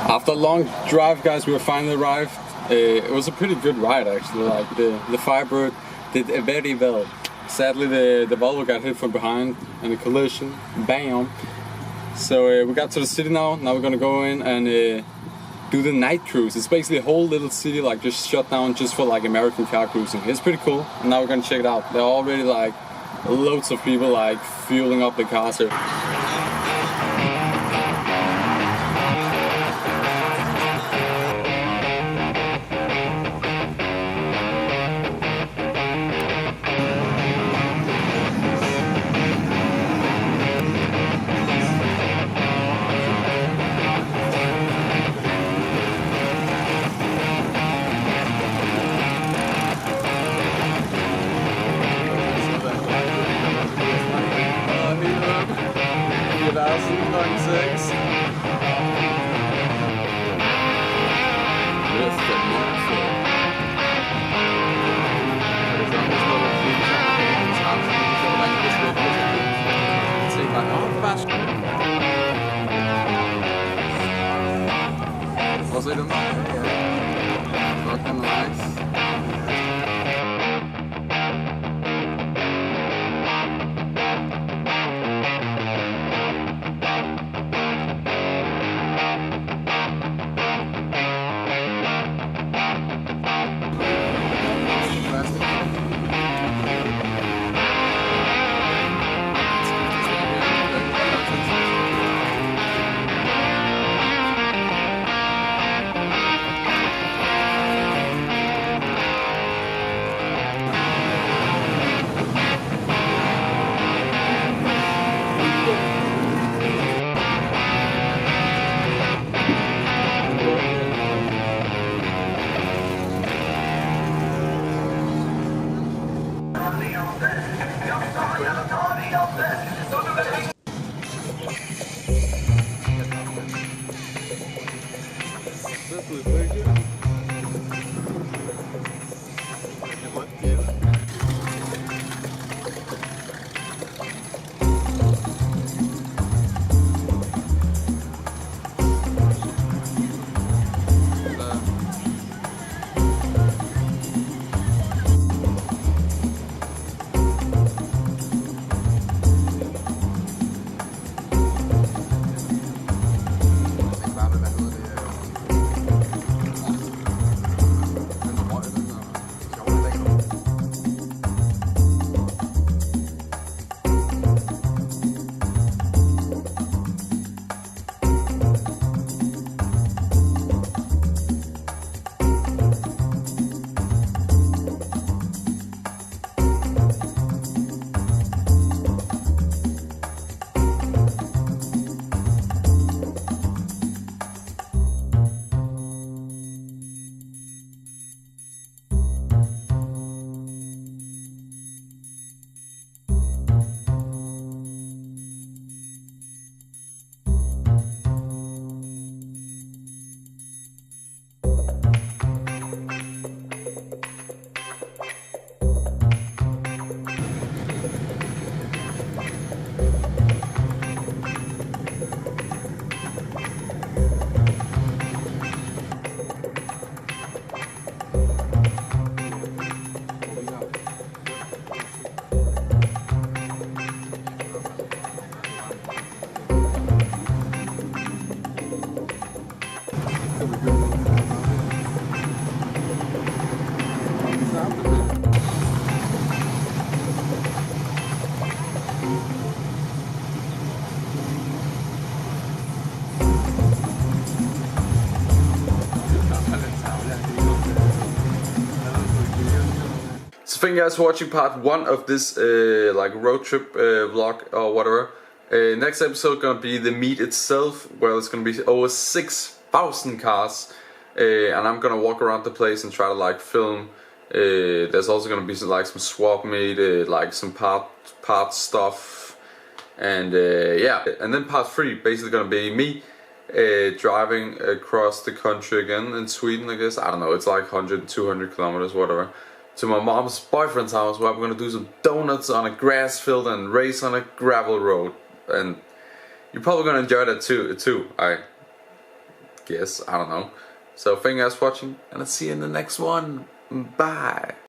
After a long drive, guys, we finally arrived. It was a pretty good ride, actually. Like the Firebird did very well. Sadly, the Volvo got hit from behind in a collision. Bam! So we got to the city now. Now we're gonna go in and do the night cruise. It's basically a whole little city like just shut down just for like American car cruising. It's pretty cool. And now we're gonna check it out. There are already like loads of people like fueling up the cars here. Was it enough? Fucking nice. So thank you guys for watching part 1 of this like road trip vlog or whatever. Next episode gonna be the meet itself, where it's gonna be over 6,000 cars, and I'm gonna walk around the place and try to like film There's also gonna be some swap meet, like some part stuff, and yeah. And then part 3 basically gonna be me driving across the country again in Sweden, I guess. I don't know, it's like 100, 200 kilometers, whatever, to my mom's boyfriend's house, where I'm gonna do some donuts on a grass field and race on a gravel road. And you're probably gonna enjoy that too, I guess. I don't know. So thank you guys for watching, and I'll see you in the next one. Bye.